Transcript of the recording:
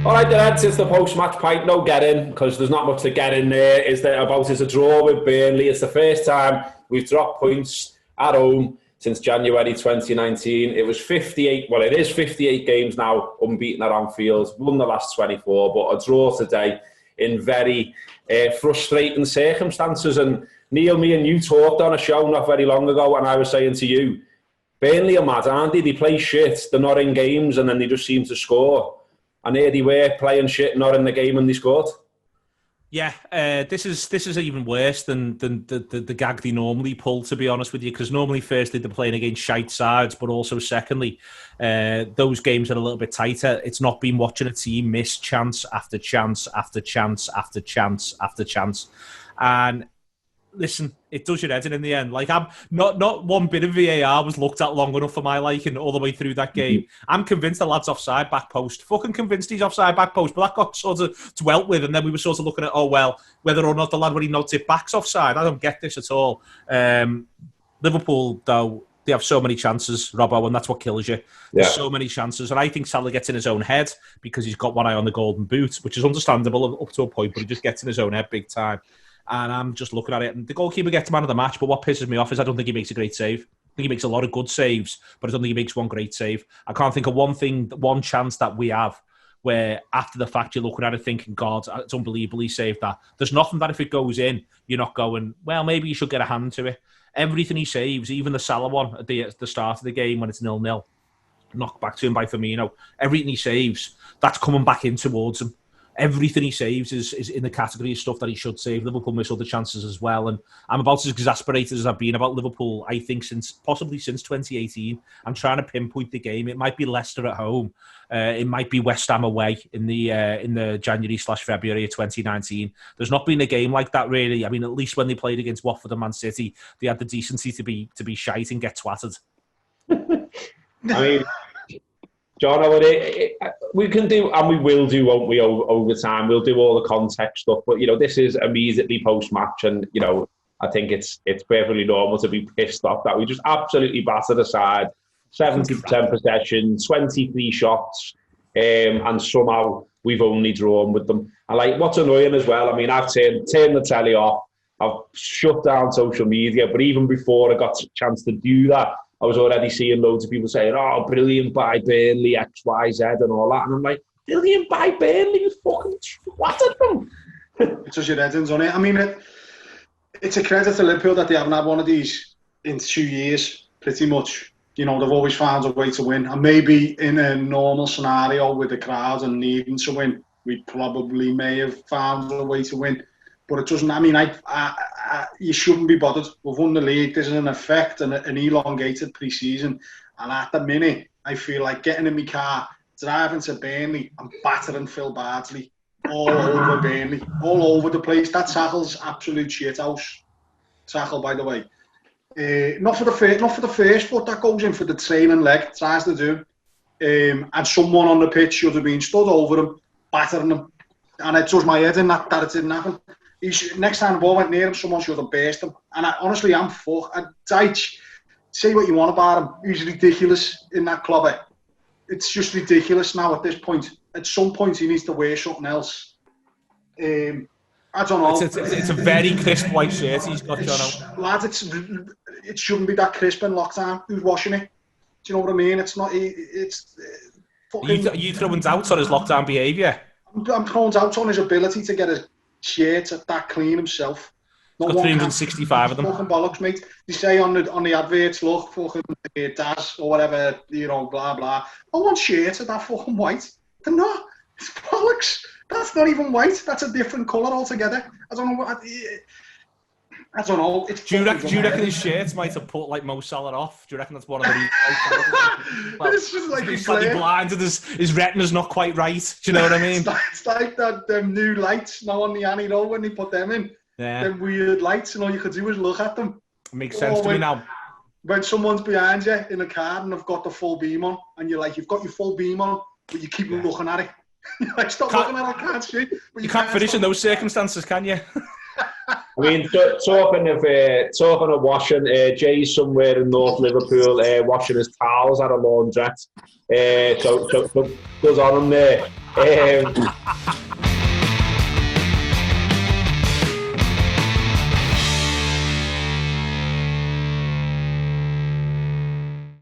All right, then, Ed, it's the post-match pint. No get in, because there's not much to get in there. It's a draw with Burnley. It's the first time we've dropped points at home since January 2019. It was 58, well, it is 58 games now, unbeaten at Anfield. Won the last 24, but a draw today in very frustrating circumstances. And Neil, me and you talked on a show not very long ago, and I was saying to you, Burnley are mad, aren't they? They play shit, they're not in games, and then they just seem to score. And here they were playing shit, not in the game, and they scored. Yeah, this is even worse than the gag they normally pull, to be honest with you, because normally, firstly, they're playing against shite sides, but also, secondly, those games are a little bit tighter. It's not been watching a team miss chance after chance after chance after chance after chance. And listen, it does your head in the end. Like, I'm not one bit of VAR was looked at long enough for my liking all the way through that game. I'm convinced the lad's offside back post. Fucking convinced he's offside back post. But that got sort of dwelt with, and then we were sort of looking at, oh, well, whether or not the lad when he nods it back's offside. I don't get this at all. Liverpool, though, they have so many chances, Robbo, and that's what kills you. There's so many chances. And I think Salah gets in his own head because he's got one eye on the golden boot, which is understandable up to a point, but he just gets in his own head big time. And I'm just looking at it, and the goalkeeper gets man of the match, but what pisses me off is I don't think he makes a great save. I think he makes a lot of good saves, but I don't think he makes one great save. I can't think of one chance that we have where after the fact you're looking at it thinking, God, it's unbelievable he saved that. There's nothing that if it goes in, you're not going, well, maybe you should get a hand to it. Everything he saves, even the Salah one at the start of the game when it's 0-0, knocked back to him by Firmino, everything he saves, that's coming back in towards him. Everything he saves is in the category of stuff that he should save. Liverpool miss other chances as well. And I'm about as exasperated as I've been about Liverpool, I think, possibly since 2018. I'm trying to pinpoint the game. It might be Leicester at home. It might be West Ham away in the January/February of 2019. There's not been a game like that, really. I mean, at least when they played against Watford and Man City, they had the decency to be shite and get twatted. I mean, John, we can do, and we will do, won't we, over time? We'll do all the context stuff, but, this is immediately post-match, and, I think it's perfectly normal to be pissed off that we just absolutely battered aside 70% possession, 23 shots, and somehow we've only drawn with them. And, what's annoying as well, I mean, I've turned the telly off, I've shut down social media, but even before I got a chance to do that, I was already seeing loads of people saying, oh, brilliant by Burnley, X, Y, Z, and all that. And I'm like, brilliant by Burnley, you fucking twatted them. It's just your head on it. I mean, it's a credit to Liverpool that they haven't had one of these in 2 years, pretty much. They've always found a way to win. And maybe in a normal scenario with the crowd and needing to win, we probably may have found a way to win. But it doesn't, I mean, you shouldn't be bothered. We've won the league. This is an effect and an elongated pre-season. And at the minute, I feel like getting in my car, driving to Burnley and battering Phil Bardsley all over Burnley, all over the place. That tackle's absolute shithouse. Tackle, by the way. Not for the first foot that goes in, for the trailing leg, tries to do. And someone on the pitch should have been stood over him, battering him. And it does my head in that it didn't happen. Next time the ball went near him, someone should have burst him. And honestly, I'm fucked. Deitch, say what you want about him. He's ridiculous in that club. It's just ridiculous now at this point. At some point, he needs to wear something else. I don't know. It's a very crisp white shirt he's got, John. Lads, it shouldn't be that crisp in lockdown. Who's washing it? Do you know what I mean? It's not. It's. Fucking, are you throwing doubts on his lockdown behaviour? I'm throwing doubts on his ability to get his shirts that clean himself. He's got 365 of them. Fucking bollocks, mate. They say on the adverts, look, fucking Daz or whatever, blah blah. I want shirts that fucking white. They're not. It's bollocks. That's not even white. That's a different colour altogether. I don't know what. I don't know. Do you reckon his shirts might have put Mo Salah off? Do you reckon that's one of the reasons? Well, it's just like he's slightly blind and his retina's not quite right. Do you know what I mean? It's like that them new lights now on the Annie Road when they put them in. Yeah. Them weird lights, and all you could do is look at them. It makes sense to me now. When someone's behind you in a car and they've got the full beam on, and you're like, you've got your full beam on, but you keep looking at it. You're like, stop looking at it, I can't see. But you can't finish in those circumstances, can you? I mean, talking of washing, Jay's somewhere in North Liverpool washing his towels at a laundrette. So goes on him there. Um,